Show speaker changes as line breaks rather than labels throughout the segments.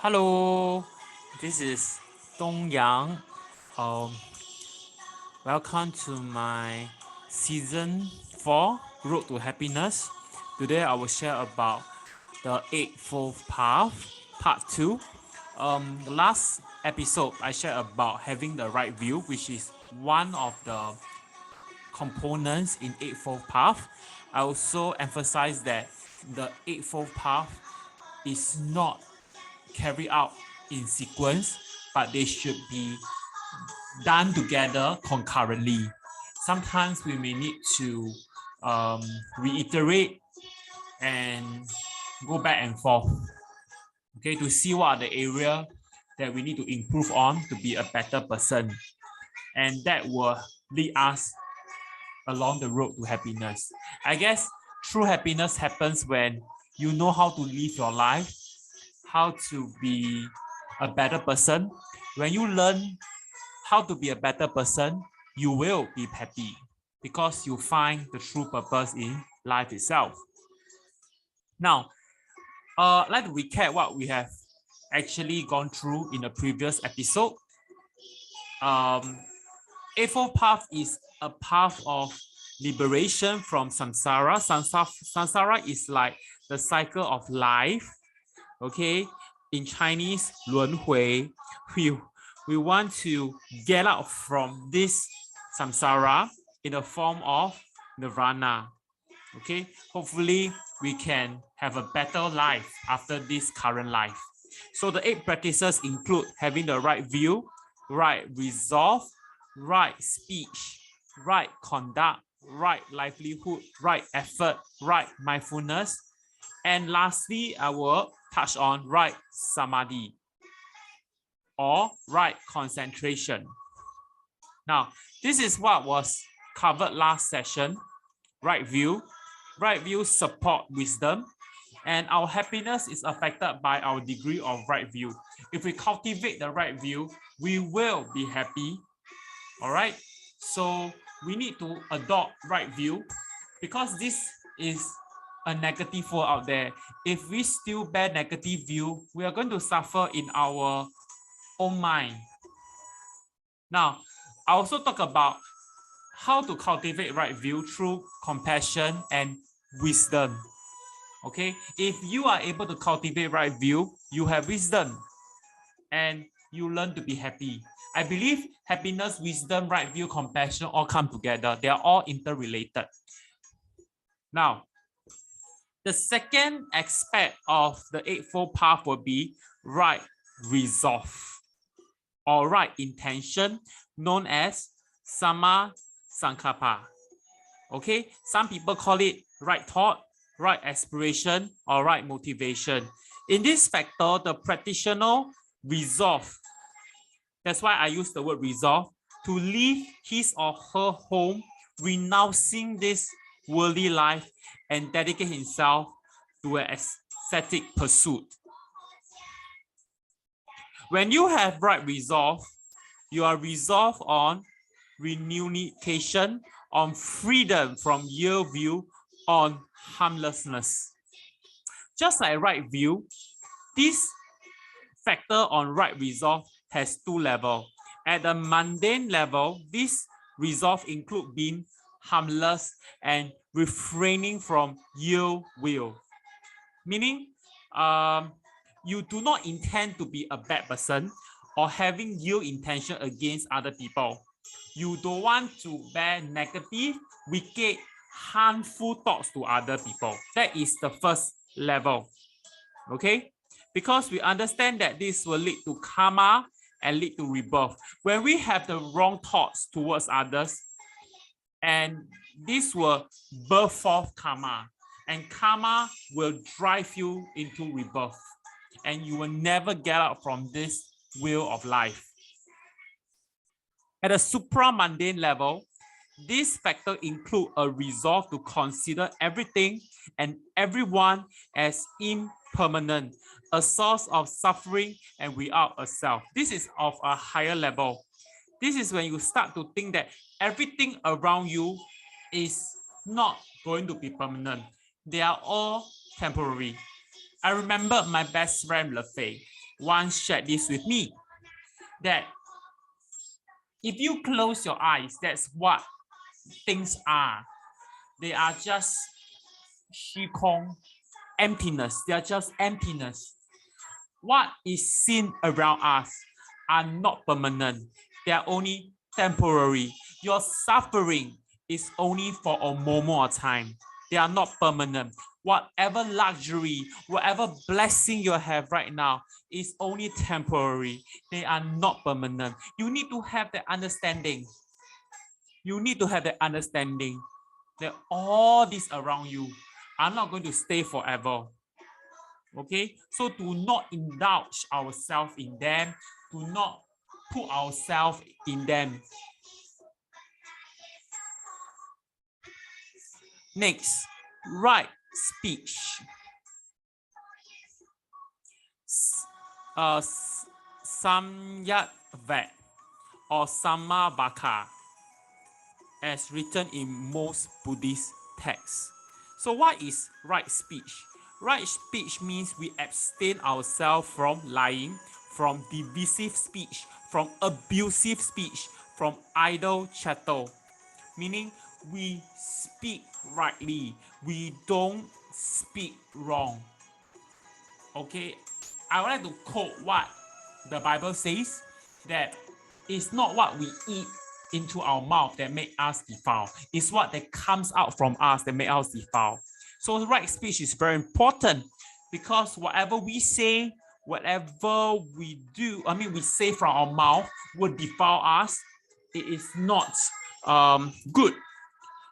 Hello, this is Dong Yang. Um, Welcome to my season 4 Road to Happiness. Today I will share about the Eightfold Path, part 2. The last episode I shared about having the right view, which is one of the components in Eightfold Path. I also emphasize that the Eightfold Path is not carried out in sequence, but they should be done together concurrently. Sometimes we may need to reiterate and go back and forth, okay, to see what are the area that we need to improve on to be a better person. And that will lead us along the road to happiness. I guess true happiness happens when you know how to live your life, how to be a better person. When you learn how to be a better person, you will be happy because you find the true purpose in life itself. Now, I'd like to recap what we have actually gone through in the previous episode. Eightfold Path is a path of liberation from samsara. Samsara is like the cycle of life. Okay, in Chinese, 轮回. We want to get out from this samsara in the form of nirvana. Okay, hopefully we can have a better life after this current life. So the 8 practices include having the right view, right resolve, right speech, right conduct, right livelihood, right effort, right mindfulness. And lastly, I will touch on right samadhi or right concentration. Now, this is what was covered last session. Right view. Right view support wisdom, and our happiness is affected by our degree of right view. If we cultivate the right view, we will be happy. All right. So we need to adopt right view because this is a negative world out there. If we still bear negative view, we are going to suffer in our own mind. Now, I also talk about how to cultivate right view through compassion and wisdom. Okay, if you are able to cultivate right view, you have wisdom and you learn to be happy. I believe happiness, wisdom, right view, compassion all come together. They are all interrelated. Now, the second aspect of the Eightfold Path will be right resolve or right intention, known as Sama Sankappa. Okay, some people call it right thought, right aspiration, or right motivation. In this factor, the practitioner resolve. That's why I use the word resolve, to leave his or her home, renouncing this worldly life and dedicate himself to an aesthetic pursuit. When you have right resolve, you are resolved on renunciation, on freedom from ill view, on harmlessness. Just like right view, this factor on right resolve has 2 levels. At the mundane level, this resolve include being harmless and refraining from ill will. Meaning, you do not intend to be a bad person or having ill intention against other people. You don't want to bear negative, wicked, harmful thoughts to other people. That is the first level. Okay? Because we understand that this will lead to karma and lead to rebirth. When we have the wrong thoughts towards others, and this will birth forth karma, and karma will drive you into rebirth, and you will never get out from this wheel of life. At a supra-mundane level, this factor include a resolve to consider everything and everyone as impermanent, a source of suffering and without a self. This is of a higher level. This is when you start to think that everything around you is not going to be permanent. They are all temporary. I remember my best friend, Le Fei. once shared this with me, that if you close your eyes, that's what things are. They are just 虚空, emptiness. They are just emptiness. What is seen around us are not permanent. They are only temporary. Your suffering is only for a moment of time. They are not permanent. Whatever luxury, whatever blessing you have right now is only temporary. They are not permanent. You need to have the understanding. You need to have the understanding that all this around you are not going to stay forever. Okay, so do not indulge ourselves in them. Do not put ourselves in them. Next, right speech. Samyatvat or Samabhaka, as written in most Buddhist texts. So what is right speech? Right speech means we abstain ourselves from lying, from divisive speech, from abusive speech, from idle chatter. Meaning we speak rightly, we don't speak wrong. Okay, I would like to quote what the Bible says, that it's not what we eat into our mouth that make us defile. It's what that comes out from us that make us defile. So the right speech is very important, because whatever we say, whatever we do, we say from our mouth would defile us. It is not good.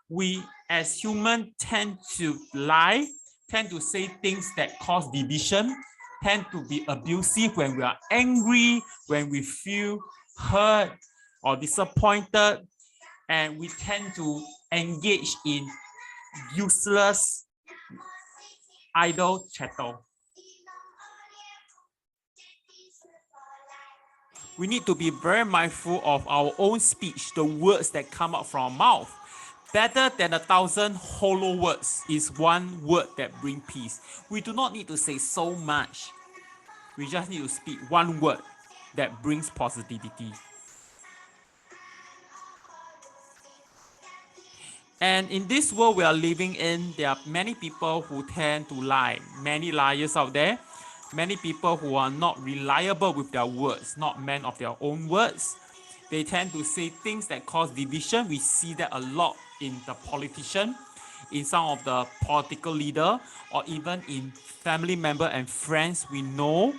We as humans tend to lie, tend to say things that cause division, tend to be abusive when we are angry, when we feel hurt or disappointed, and we tend to engage in useless, idle chatter. We need to be very mindful of our own speech, the words that come out from our mouth. Better than 1,000 hollow words is one word that brings peace. We do not need to say so much. We just need to speak one word that brings positivity. And in this world we are living in, there are many people who tend to lie. Many liars out there. Many people who are not reliable with their words, not men of their own words. They tend to say things that cause division. We see that a lot in the politician, in some of the political leader, or even in family member and friends we know.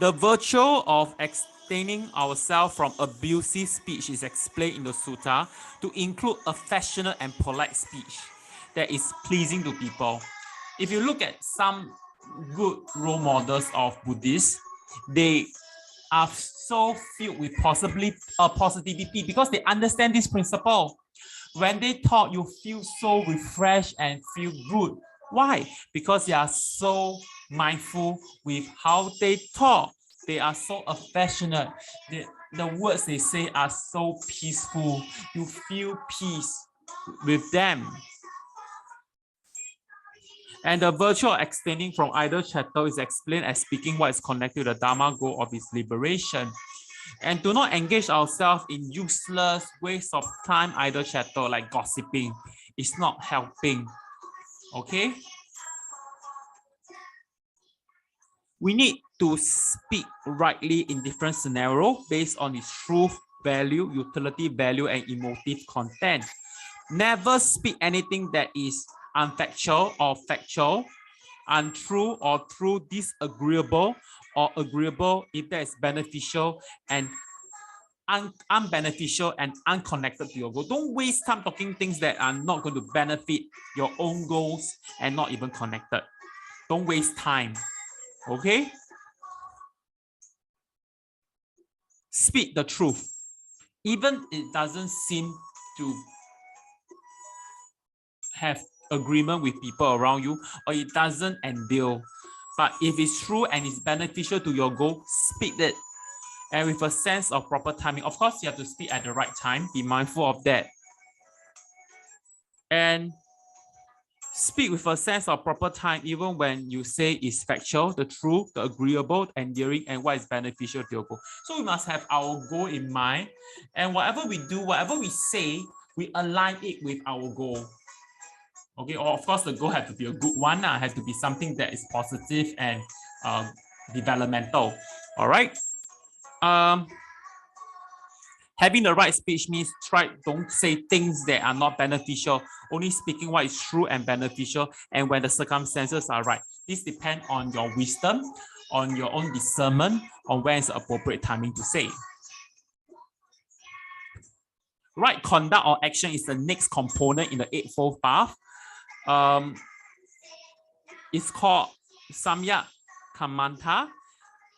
The virtue of abstaining ourselves from abusive speech is explained in the sutta to include affectionate and polite speech that is pleasing to people. If you look at some good role models of Buddhists, they are so filled with positivity because they understand this principle. When they talk, you feel so refreshed and feel good. Why? Because they are so mindful with how they talk. They are so affectionate. The words they say are so peaceful. You feel peace with them. And the virtue of abstaining from idle chatter is explained as speaking what is connected to the Dharma goal of its liberation. And do not engage ourselves in useless waste of time idle chatter like gossiping. It's not helping. Okay? We need to speak rightly in different scenarios based on its truth, value, utility value, and emotive content. Never speak anything that is unfactual or factual, untrue or true, disagreeable or agreeable if that is beneficial and unbeneficial and unconnected to your goal. Don't waste time talking things that are not going to benefit your own goals and not even connected. Don't waste time. Okay? Speak the truth. Even it doesn't seem to have agreement with people around you, or it doesn't endure. But if it's true and it's beneficial to your goal, speak it. And with a sense of proper timing. Of course, you have to speak at the right time. Be mindful of that. And Speak with a sense of proper time, even when you say is factual, the truth, the agreeable, endearing, and what is beneficial to your goal. So we must have our goal in mind, and whatever we do, whatever we say, we align it with our goal. Okay, or of course the goal has to be a good one, has to be something that is positive and developmental. All right. Having the right speech means don't say things that are not beneficial, only speaking what is true and beneficial, and when the circumstances are right. This depends on your wisdom, on your own discernment, on when is the appropriate timing to say. Right conduct or action is the next component in the Eightfold Path. It's called Samyak Kamanta.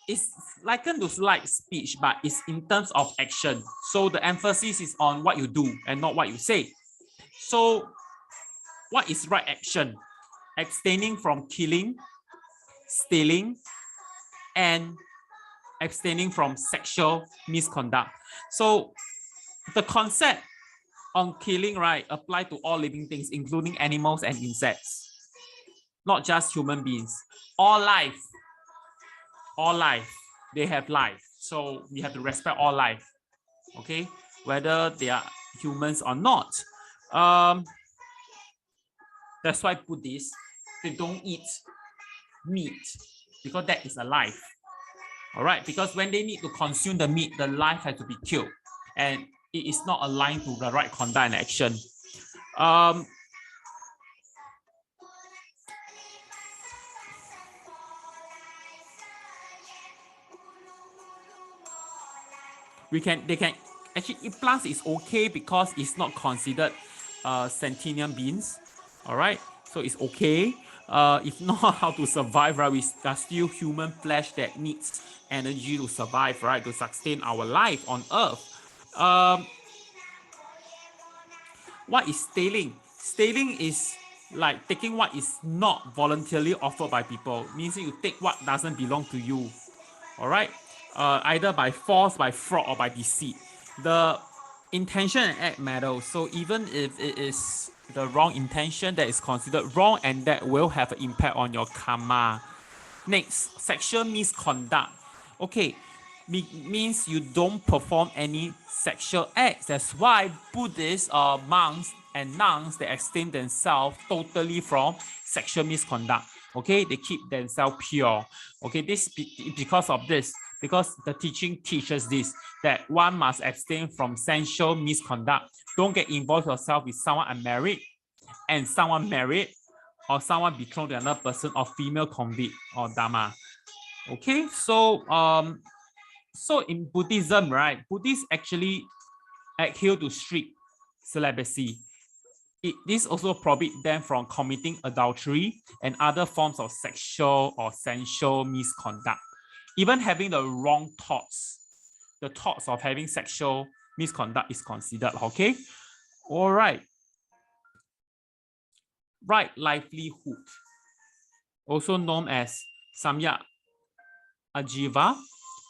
It's likened to like speech, but it's in terms of action. So the emphasis is on what you do and not what you say. So what is right action? Abstaining from killing, stealing, and abstaining from sexual misconduct. So the concept on killing, right, apply to all living things, including animals and insects, not just human beings. All life, they have life. So we have to respect all life, okay, whether they are humans or not. That's why Buddhists, they don't eat meat because that is a life. All right, because when they need to consume the meat, the life has to be killed, and it is not aligned to the right conduct and action. They can actually eat plants is okay because it's not considered sentient beings. All right, so it's okay. If not how to survive, right? We are still human flesh that needs energy to survive, right? To sustain our life on earth. What is stealing? Stealing is like taking what is not voluntarily offered by people. Means you take what doesn't belong to you. All right, either by force, by fraud, or by deceit. The intention and act matter. So even if it is the wrong intention, that is considered wrong, and that will have an impact on your karma. Next, sexual misconduct. Okay, means you don't perform any sexual acts. That's why Buddhists or monks and nuns, they abstain themselves totally from sexual misconduct. Okay, they keep themselves pure. Okay, this because of this, because the teaching teaches this, that one must abstain from sensual misconduct. Don't get involved yourself with someone unmarried and someone married, or someone betrothed to another person, or female convict or dharma. Okay, so so in Buddhism, right, Buddhists actually adhere to strict celibacy. This also prohibits them from committing adultery and other forms of sexual or sensual misconduct. Even having the wrong thoughts, the thoughts of having sexual misconduct is considered, okay? All right. Right livelihood, also known as Samyak Ajiva.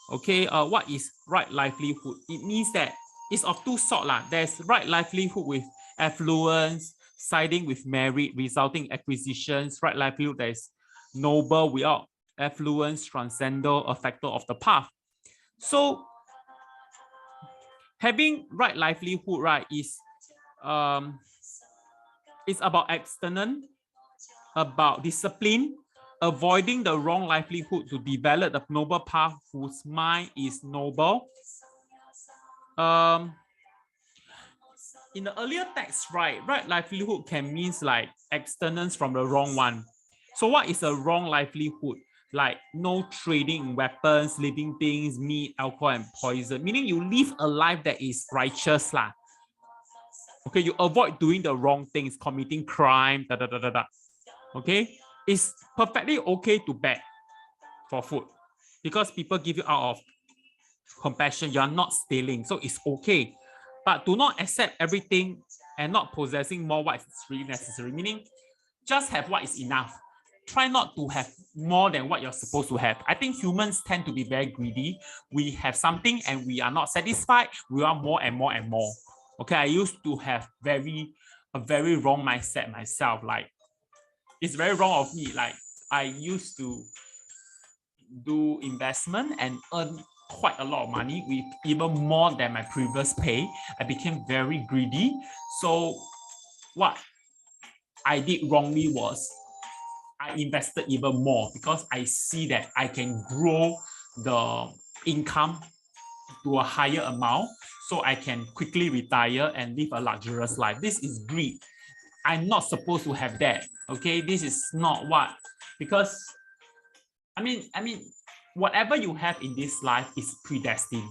Okay, what is right livelihood? It means that it's of two sorts. There's right livelihood with affluence, siding with merit, resulting acquisitions. Right livelihood that is noble without affluence, transcendental, a factor of the path. So having right livelihood, right, is it's about abstinence, about discipline, avoiding the wrong livelihood to develop the noble path whose mind is noble. In the earlier text, right livelihood can means like abstinence from the wrong one. So what is a wrong livelihood? Like no trading in weapons, living things, meat, alcohol, and poison. Meaning you live a life that is righteous lah. Okay, you avoid doing the wrong things, committing crime, Okay, it's perfectly okay to beg for food because people give you out of compassion. You are not stealing, so it's okay. But do not accept everything and not possessing more what is really necessary. Meaning, just have what is enough. Try not to have more than what you're supposed to have. I think humans tend to be very greedy. We have something and we are not satisfied. We want more and more and more. Okay, I used to have a very wrong mindset myself. Like it's very wrong of me. Like I used to do investment and earn quite a lot of money, with even more than my previous pay. I became very greedy. So what I did wrongly was I invested even more because I see that I can grow the income to a higher amount so I can quickly retire and live a luxurious life. This is greed. I'm not supposed to have that. Okay, this is not what, because I mean, whatever you have in this life is predestined.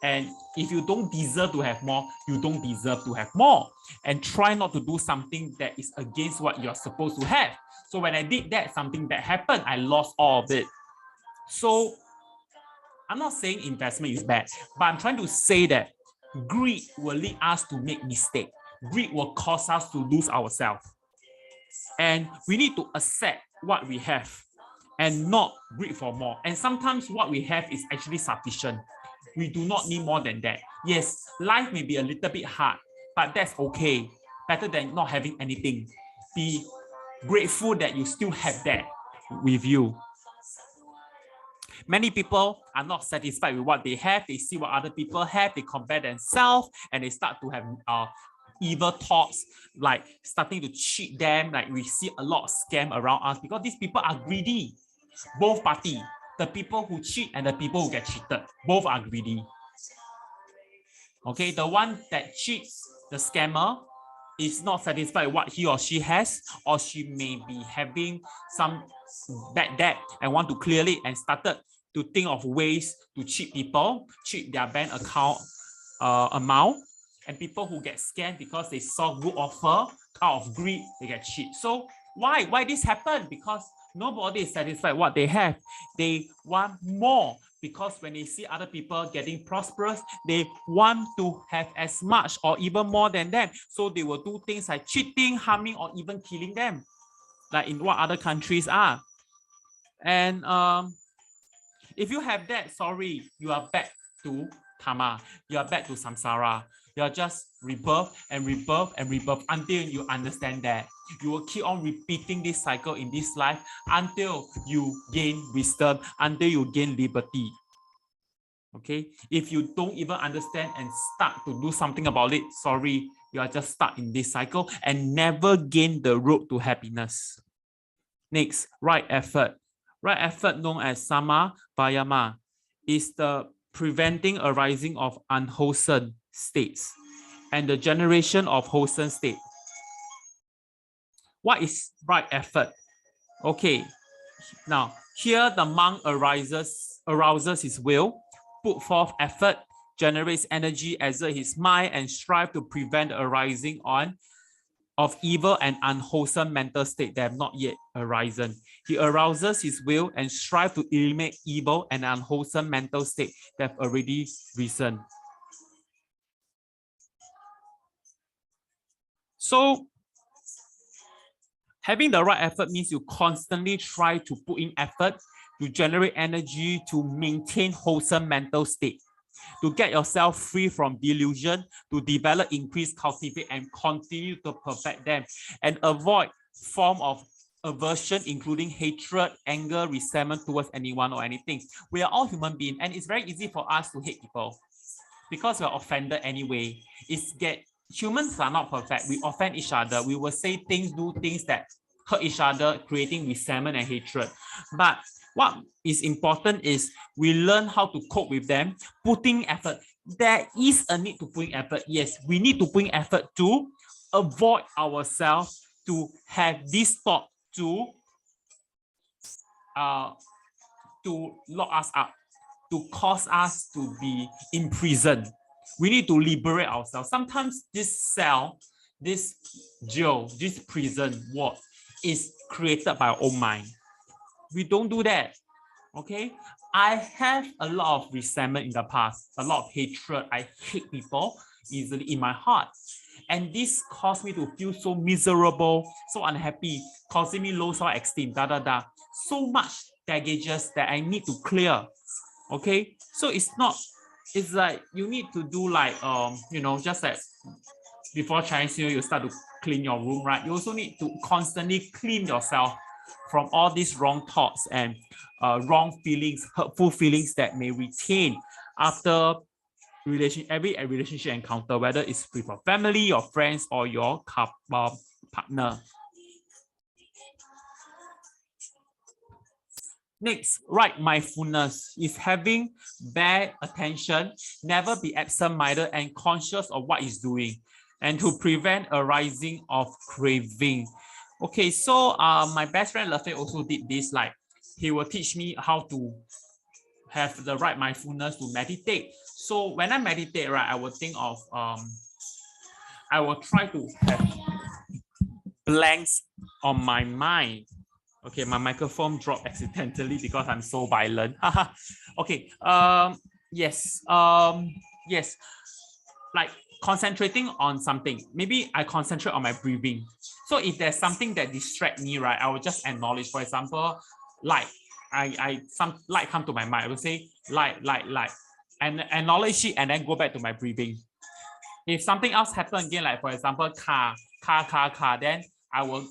And if you don't deserve to have more, you don't deserve to have more. And try not to do something that is against what you're supposed to have. So when I did that, something bad happened. I lost all of it. So I'm not saying investment is bad, but I'm trying to say that greed will lead us to make mistakes. Greed will cause us to lose ourselves. And we need to accept what we have and not greed for more. And sometimes what we have is actually sufficient. We do not need more than that. Yes, life may be a little bit hard, but that's okay. Better than not having anything. Be grateful that you still have that with you. Many people are not satisfied with what they have. They see what other people have. They compare themselves and they start to have evil thoughts, like starting to cheat them. Like we see a lot of scam around us because these people are greedy. Both parties, the people who cheat and the people who get cheated, both are greedy. Okay, the one that cheats, the scammer, is not satisfied with what he or she has, or she may be having some bad debt and want to clear it and started to think of ways to cheat people, cheat their bank account amount. And people who get scammed because they saw good offer, out of greed, they get cheated. So why this happen? Because nobody is satisfied with what they have. They want more because when they see other people getting prosperous, they want to have as much or even more than them. So they will do things like cheating, harming, or even killing them, like in what other countries are. And if you have that, sorry, you are back to karma. You are back to samsara. You are just rebirth and rebirth and rebirth until you understand that. You will keep on repeating this cycle in this life until you gain wisdom, until you gain liberty. Okay? If you don't even understand and start to do something about it, sorry, you are just stuck in this cycle and never gain the road to happiness. Next, right effort. Right effort, known as samadhi, is the preventing arising of unwholesome states and the generation of wholesome state. What is right effort? Okay, now here the monk arouses his will, put forth effort, generates energy, exerts his mind, and strive to prevent the arising of evil and unwholesome mental state that have not yet arisen. He arouses his will and strives to eliminate evil and unwholesome mental state that have already risen. So having the right effort means you constantly try to put in effort to generate energy to maintain wholesome mental state, to get yourself free from delusion, to develop, increase, cultivate, and continue to perfect them, and avoid form of aversion, including hatred, anger, resentment towards anyone or anything. We are all human beings, and it's very easy for us to hate people because we're offended anyway. Humans are not perfect. We offend each other. We will say things, do things that hurt each other, creating resentment and hatred. But what is important is we learn how to cope with them, putting effort. There is a need to put in effort. Yes, we need to put in effort to avoid ourselves to have this thought to lock us up, to cause us to be imprisoned. We need to liberate ourselves. Sometimes this cell, this jail, this prison ward is created by our own mind. We don't do that. Okay, I have a lot of resentment in the past, a lot of hatred. I hate people easily in my heart. And this caused me to feel so miserable, so unhappy, causing me low self-esteem, So much baggages that I need to clear. Okay, so it's like you need to do like, just like before Chinese New Year, you start to clean your room, right? You also need to constantly clean yourself from all these wrong thoughts and wrong feelings, hurtful feelings that may retain after every relationship encounter, whether it's with your family, your friends, or your partner. Next, right mindfulness is having bare attention, never be absent-minded and conscious of what is doing, and to prevent arising of craving. Okay, so my best friend Lefei also did this. Like, he will teach me how to have the right mindfulness to meditate. So when I meditate, right, I will think of I will try to have blanks on my mind. Okay, my microphone dropped accidentally because I'm so violent. Okay, yes, yes, like concentrating on something. Maybe I concentrate on my breathing. So if there's something that distracts me, right, I will just acknowledge. For example, light. Some light come to my mind. I will say light, and acknowledge it, and then go back to my breathing. If something else happens again, like for example, car, then I will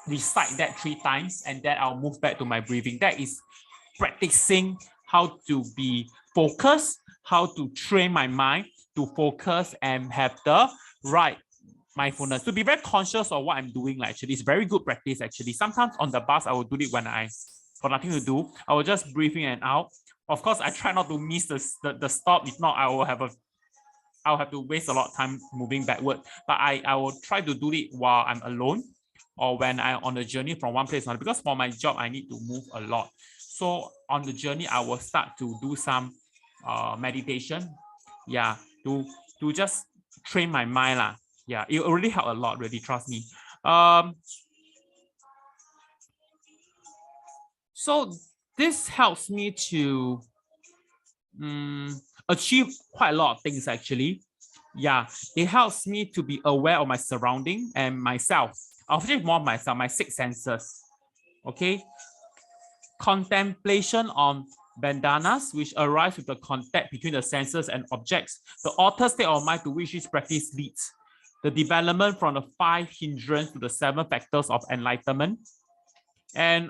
recite that 3 times, and then I'll move back to my breathing. That is practicing how to be focused, how to train my mind to focus and have the right mindfulness, to be very conscious of what I'm doing. Like, actually, it's very good practice. Actually, sometimes on the bus, I will do it when I got nothing to do. I will just breathe in and out. Of course, I try not to miss the stop. If not, I'll have to waste a lot of time moving backward. But I will try to do it while I'm alone, or when I'm on the journey from one place to another, because for my job, I need to move a lot. So on the journey, I will start to do some meditation. Yeah, to just train my mind lah. Yeah, it really helped a lot, really, trust me. So this helps me to achieve quite a lot of things, actually. Yeah, it helps me to be aware of my surrounding and myself. I'll achieve more of myself, my 6 senses. Okay. Contemplation on bandanas, which arise with the contact between the senses and objects. The altered state of mind to which this practice leads. The development from the 5 hindrances to the 7 factors of enlightenment. And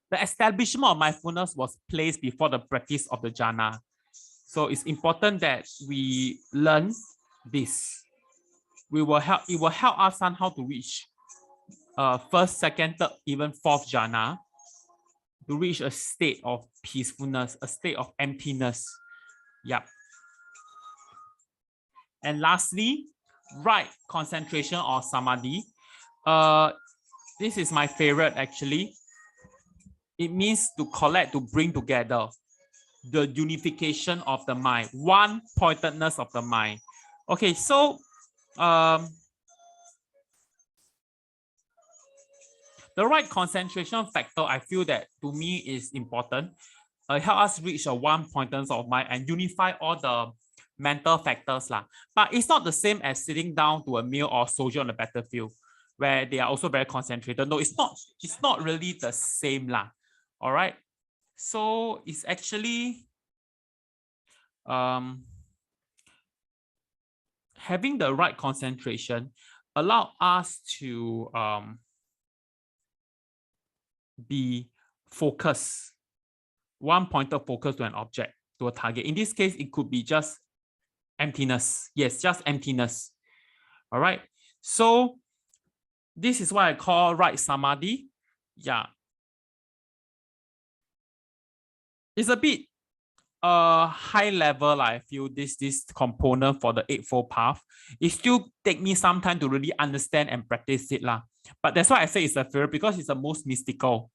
the establishment of mindfulness was placed before the practice of the jhana. So it's important that we learn this. It will help us somehow to reach first, second, third, even 4th jhana, to reach a state of peacefulness, a state of emptiness. Yeah. And lastly, right concentration or samadhi. This is my favorite, actually. It means to collect, to bring together, the unification of the mind, one pointedness of the mind. Okay, so the right concentration factor, I feel that to me is important. Help us reach a one pointedness of mind and unify all the mental factors lah. But it's not the same as sitting down to a meal or soldier on the battlefield, where they are also very concentrated. No, it's not really the same lah. All right. So it's actually having the right concentration allow us to be focused, one pointer focus to an object, to a target. In this case, it could be just emptiness. Yes, just emptiness. All right. So this is what I call right samadhi. Yeah. It's a bit high level. I feel this component for the Eightfold Path. It still take me some time to really understand and practice it lah. But that's why I say it's a favorite, because it's the most mystical.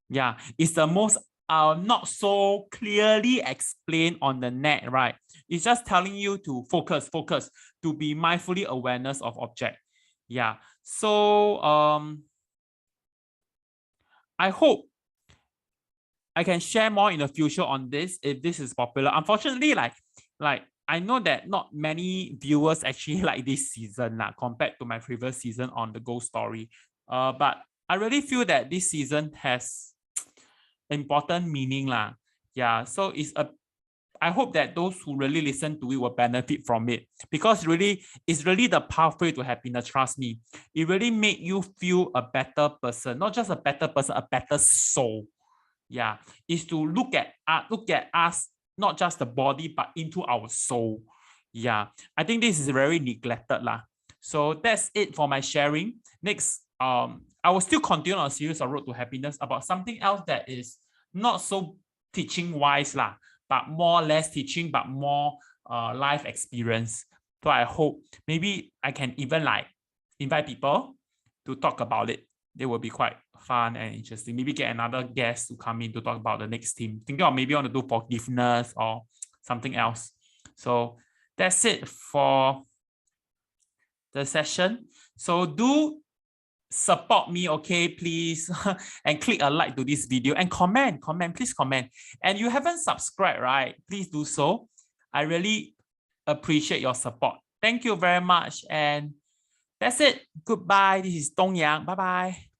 Yeah, it's the most not so clearly explained on the net, right? It's just telling you to focus, to be mindfully awareness of object. Yeah. So I hope I can share more in the future on this if this is popular. Unfortunately, like I know that not many viewers actually like this season compared to my previous season on the Ghost Story. But I really feel that this season has important meaning lah. Yeah, so it's I hope that those who really listen to it will benefit from it, because really, it's really the pathway to happiness. Trust me, it really make you feel a better person, not just a better person, a better soul. Yeah, is to look at us, not just the body, but into our soul. Yeah, I think this is very neglected lah. So that's it for my sharing. Next, I will still continue on a series of Road to Happiness about something else that is not so teaching wise lah, but more less teaching, but more life experience. So I hope maybe I can even like invite people to talk about it. They will be quite fun and interesting. Maybe get another guest to come in to talk about the next theme. Thinking of maybe want to do forgiveness or something else. So that's it for the session. So do support me, okay, please, and click a like to this video and comment, please comment. And you haven't subscribed, right? Please do so. I really appreciate your support. Thank you very much. And that's it. Goodbye. This is Dong Yang. Bye-bye.